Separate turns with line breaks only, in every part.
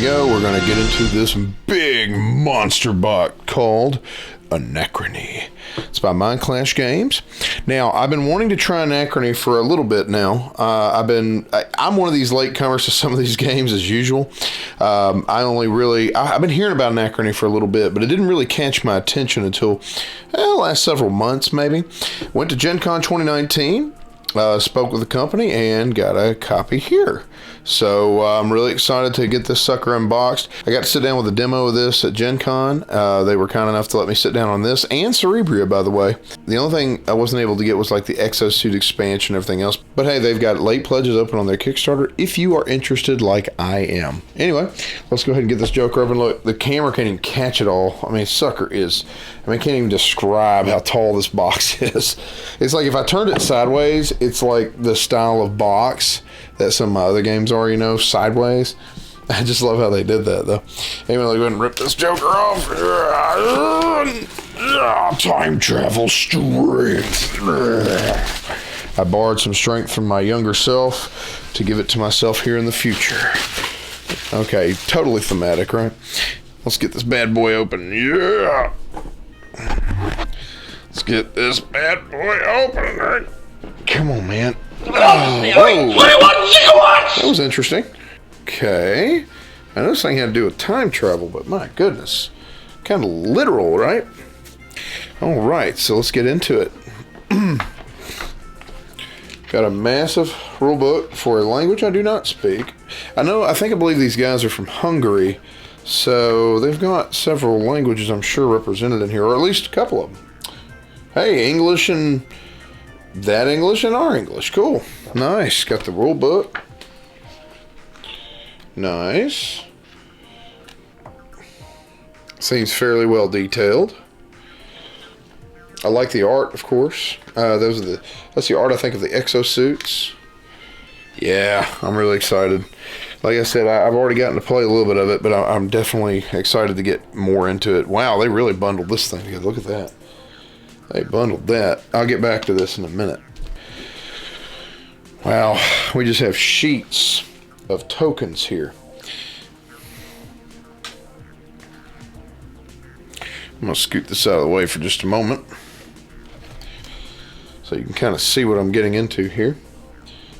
go. We're going to get into this big monster box called Anachrony. It's by Mindclash Games. Now, I've been wanting to try Anachrony for a little bit now. I'm one of these latecomers to some of these games as usual. I've been hearing about Anachrony for a little bit, but it didn't really catch my attention until the last several months, maybe. Went to Gen Con 2019. Spoke with the company and got a copy here. So I'm really excited to get this sucker unboxed. I got to sit down with a demo of this at Gen Con. They were kind enough to let me sit down on this and Cerebria, by the way. The only thing I wasn't able to get was like the exosuit expansion and everything else. But hey, they've got late pledges open on their Kickstarter if you are interested like I am. Anyway, let's go ahead and get this joker open. Look, the camera can't even catch it all. I mean, I can't even describe how tall this box is. It's like if I turned it sideways, it's like the style of box that some of my other games are, you know, sideways. I just love how they did that, though. Anyway, let's go ahead and rip this joker off. Time travel strength. I borrowed some strength from my younger self to give it to myself here in the future. Okay, totally thematic, right? Let's get this bad boy open. Yeah! Let's get this bad boy open. Come on, man. Oh,
21 gigawatts!
That was interesting. Okay. I know this thing had to do with time travel, but my goodness. Kind of literal, right? All right, so let's get into it. Got a massive rule book for a language I do not speak. I believe these guys are from Hungary, so they've got several languages I'm sure represented in here, or at least a couple of them. Hey, English and that English and our English. Cool. Nice. Got the rule book. Nice. Seems fairly well detailed. I like the art, of course. That's the art, I think, of the exosuits. Yeah, I'm really excited. Like I said, I've already gotten to play a little bit of it, but I'm definitely excited to get more into it. Wow, they really bundled this thing together. Look at that. They bundled that. I'll get back to this in a minute. Wow, we just have sheets of tokens here. I'm going to scoot this out of the way for just a moment so you can kind of see what I'm getting into here.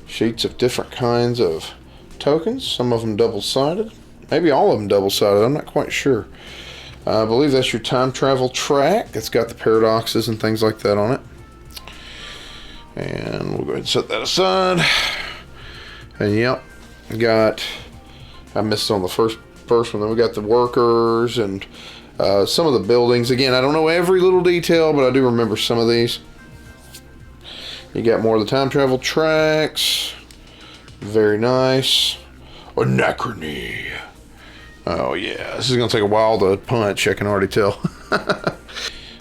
Sheets of different kinds of tokens, some of them double-sided, maybe all of them double-sided, I'm not quite sure. I believe that's your time travel track. It's got the paradoxes and things like that on it. And we'll go ahead and set that aside. And yep, I missed on the first one. Then we got the workers and some of the buildings. Again, I don't know every little detail, but I do remember some of these. You got more of the time travel tracks. Very nice. Anachrony. Oh yeah, this is going to take a while to punch, I can already tell.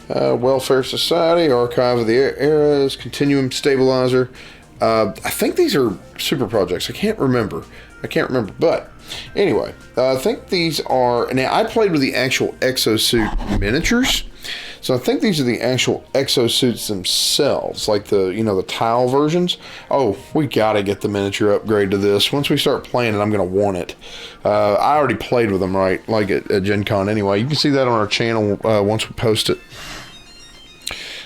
Welfare Society, Archive of the Eras, Continuum Stabilizer. I think these are super projects. I can't remember. But anyway, I think these are... Now, I played with the actual exosuit miniatures. So I think these are the actual exosuits themselves, like the tile versions. Oh, we gotta get the miniature upgrade to this. Once we start playing it, I'm gonna want it. I already played with them, right? Like at Gen Con anyway. You can see that on our channel once we post it.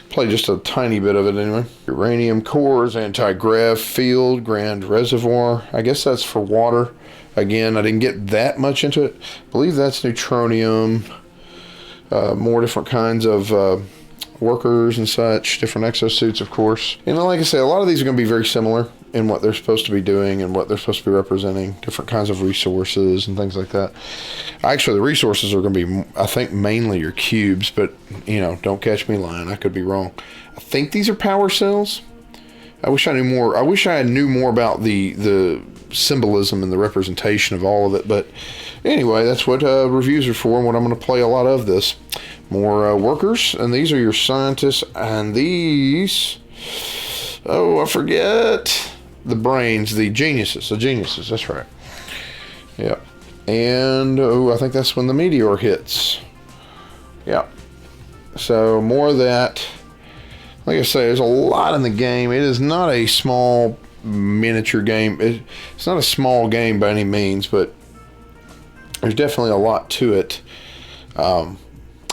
Played just a tiny bit of it anyway. Uranium cores, anti-grav field, grand reservoir. I guess that's for water. Again, I didn't get that much into it. I believe that's neutronium. More different kinds of workers and such, different exosuits, of course. And like I say, a lot of these are going to be very similar in what they're supposed to be doing and what they're supposed to be representing, different kinds of resources and things like that. Actually, the resources are going to be, I think, mainly your cubes, but, don't catch me lying. I could be wrong. I think these are power cells. I wish I knew more. I wish I knew more about the symbolism and the representation of all of it, but anyway, that's what reviews are for and what I'm going to play a lot of this. More workers, and these are your scientists, and these, I forget, the brains, the geniuses, that's right. Yep. And, I think that's when the meteor hits. Yep. So, more of that. Like I say, there's a lot in the game. It is not a small miniature game. It's not a small game by any means, but There's definitely a lot to it.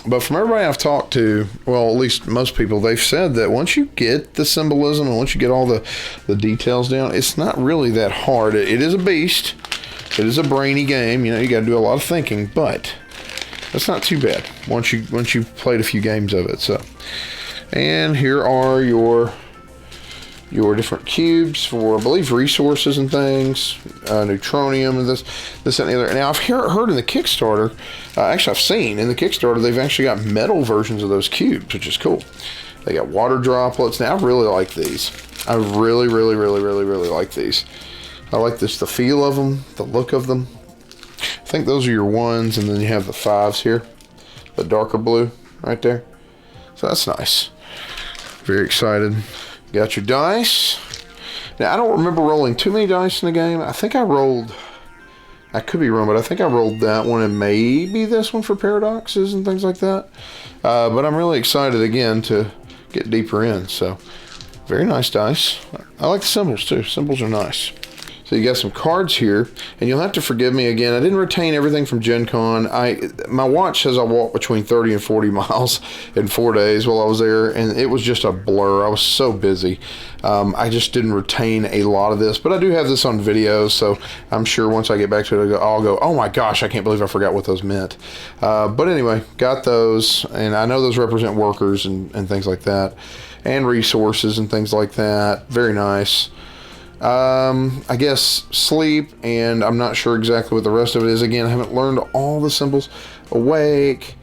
But from everybody I've talked to, well, at least most people, they've said that once you get the symbolism and once you get all the details down, it's not really that hard. It is a beast. It is a brainy game. You know, you got to do a lot of thinking, but that's not too bad once you've played a few games of it. So, and here are your different cubes for, I believe, resources and things, neutronium and this and the other. Now, I've heard in the Kickstarter, actually I've seen in the Kickstarter, they've actually got metal versions of those cubes, which is cool. They got water droplets. Now, I really like these. I really, really, really, really, really like these. I like the feel of them, the look of them. I think those are your 1s, and then you have the 5s here, the darker blue right there. So that's nice. Very excited. Got your dice. Now, I don't remember rolling too many dice in the game. I think I could be wrong, but I think I rolled that one and maybe this one for paradoxes and things like that. But I'm really excited again to get deeper in. So, very nice dice. I like the symbols too. Symbols are nice. So you got some cards here, and you'll have to forgive me again. I didn't retain everything from Gen Con. My watch says I walked between 30 and 40 miles in 4 days while I was there, and it was just a blur. I was so busy. I just didn't retain a lot of this, but I do have this on video, so I'm sure once I get back to it, I'll go, oh my gosh, I can't believe I forgot what those meant. But anyway, got those, and I know those represent workers and things like that, and resources and things like that. Very nice. I guess sleep, and I'm not sure exactly what the rest of it is. Again, I haven't learned all the symbols. Awake,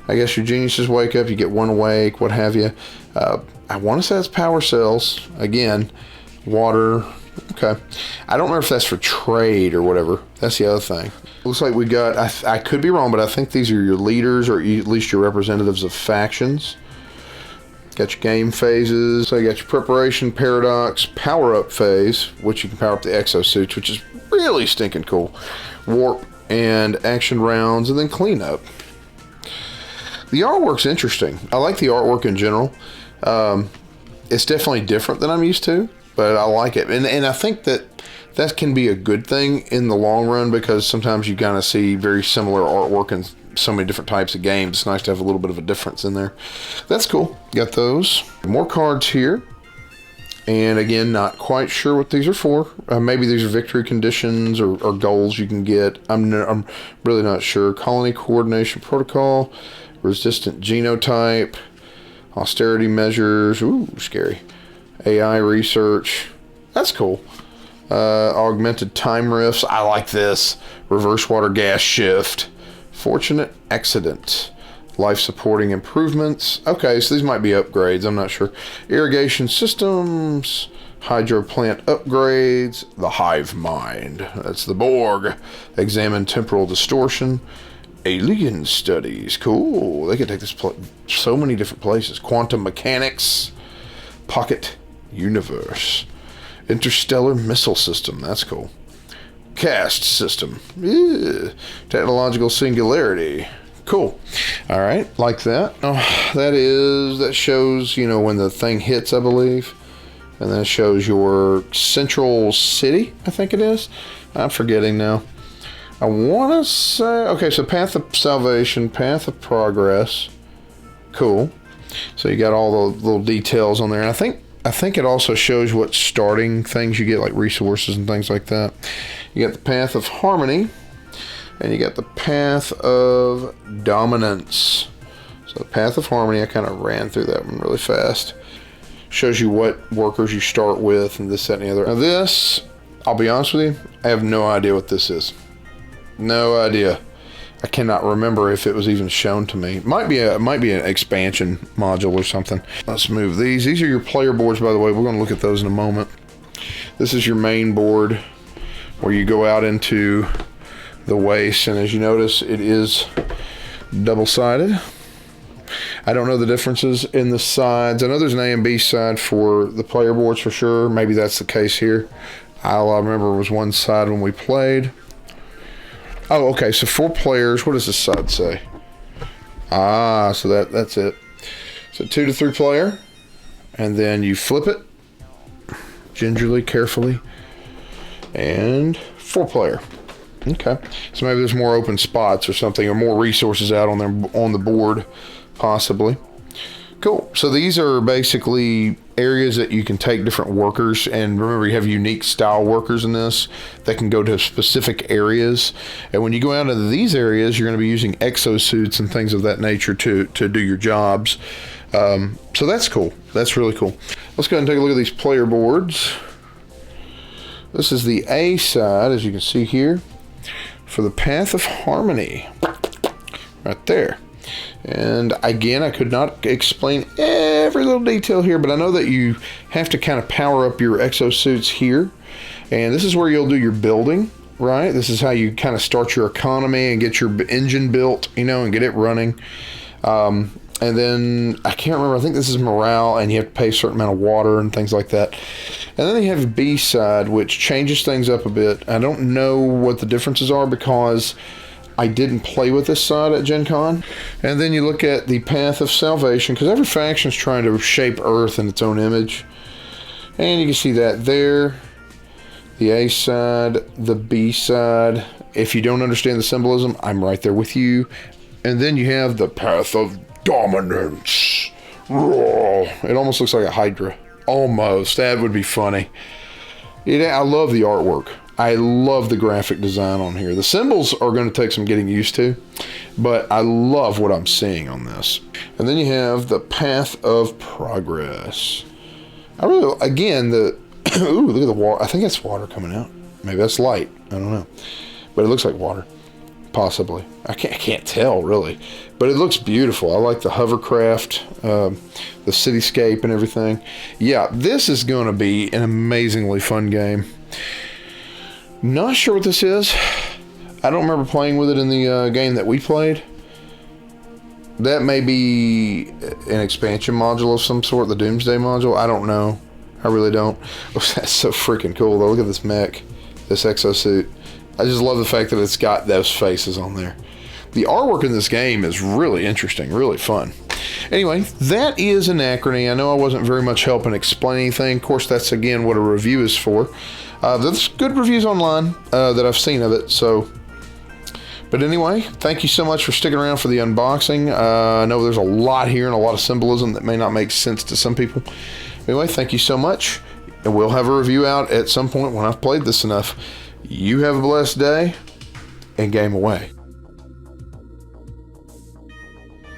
I guess your geniuses wake up, you get 1 awake, what have you. I want to say that's power cells. Again, water. Okay. I don't remember if that's for trade or whatever. That's the other thing. Looks like we got, I could be wrong, but I think these are your leaders, or at least your representatives of factions. Got your game phases. So you got your preparation, paradox, power up phase, which you can power up the exosuits, which is really stinking cool. Warp and action rounds, and then cleanup. The artwork's interesting. I like the artwork in general. It's definitely different than I'm used to, but I like it. And I think that can be a good thing in the long run, because sometimes you kind of see very similar artwork in so many different types of games. It's nice to have a little bit of a difference in there. That's cool. Got those. More cards here. And again, not quite sure what these are for. Maybe these are victory conditions or goals you can get. I'm really not sure. Colony coordination protocol, resistant genotype, austerity measures. Ooh, scary. AI research. That's cool. Augmented time rifts. I like this. Reverse water gas shift. Fortunate accident. Life supporting improvements. Okay, so these might be upgrades. I'm not sure. Irrigation systems. Hydro plant upgrades. The hive mind. That's the Borg. Examine temporal distortion. Alien studies. Cool. They can take this so many different places. Quantum mechanics. Pocket universe. Interstellar missile system. That's cool. Cast system. Ew. Technological singularity. Cool. All right, like that. Oh, that shows, when the thing hits, I believe. And then it shows your central city, I think it is. I'm forgetting now. I want to say, okay, so path of salvation, path of progress. Cool. So you got all the little details on there. And I think it also shows what starting things you get, like resources and things like that. You got the path of harmony, and you got the path of dominance. So the path of harmony, I kind of ran through that one really fast. Shows you what workers you start with and this, that, and the other. Now this, I'll be honest with you, I have no idea what this is. No idea. I cannot remember if it was even shown to me. It might be an expansion module or something. Let's move these. These are your player boards, by the way. We're going to look at those in a moment. This is your main board where you go out into the waste, and as you notice, it is double-sided. I don't know the differences in the sides. I know there's an A and B side for the player boards for sure. Maybe that's the case here. All I remember was one side when we played. Oh, okay, so 4 players. What does this side say? Ah, so that's it. So 2 to 3 player, and then you flip it gingerly, carefully, and 4 player. Okay, so maybe there's more open spots or something, or more resources out on the board, possibly. Cool. So these are basically areas that you can take different workers, and remember you have unique style workers in this that can go to specific areas. And when you go out into these areas, you're going to be using exosuits and things of that nature to do your jobs. So that's cool. That's really cool. Let's go ahead and take a look at these player boards. This is the A side, as you can see here, for the Path of Harmony, right there. And again, I could not explain every little detail here, but I know that you have to kind of power up your exosuits here. And this is where you'll do your building, right? This is how you kind of start your economy and get your engine built, you know, and get it running. And then, I can't remember, I think this is morale, and you have to pay a certain amount of water and things like that. And then you have B side, which changes things up a bit. I don't know what the differences are because I didn't play with this side at Gen Con. And then you look at the Path of Salvation, because every faction is trying to shape Earth in its own image. And you can see that there. The A side, the B side. If you don't understand the symbolism, I'm right there with you. And then you have the Path of Dominance. It almost looks like a Hydra. Almost. That would be funny. I love the artwork. I love the graphic design on here. The symbols are going to take some getting used to, but I love what I'm seeing on this. And then you have the Path of Progress. I really, again, ooh, look at the water. I think that's water coming out. Maybe that's light. I don't know. But it looks like water. Possibly. I can't tell, really. But it looks beautiful. I like the hovercraft, the cityscape and everything. Yeah, this is going to be an amazingly fun game. Not sure what this is. I don't remember playing with it in the game that we played. That may be an expansion module of some sort, the Doomsday module. I don't know. I really don't. Oh, that's so freaking cool, though. Look at this mech, this exosuit. I just love the fact that it's got those faces on there. The artwork in this game is really interesting, really fun. Anyway, that is Anachrony. I know I wasn't very much helping explain anything. Of course, that's, again, what a review is for. There's good reviews online that I've seen of it. But anyway, thank you so much for sticking around for the unboxing. I know there's a lot here and a lot of symbolism that may not make sense to some people. Anyway, thank you so much. And we'll have a review out at some point when I've played this enough. You have a blessed day, and game away.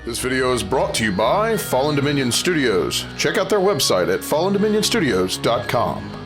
This video is brought to you by Fallen Dominion Studios. Check out their website at fallendominionstudios.com.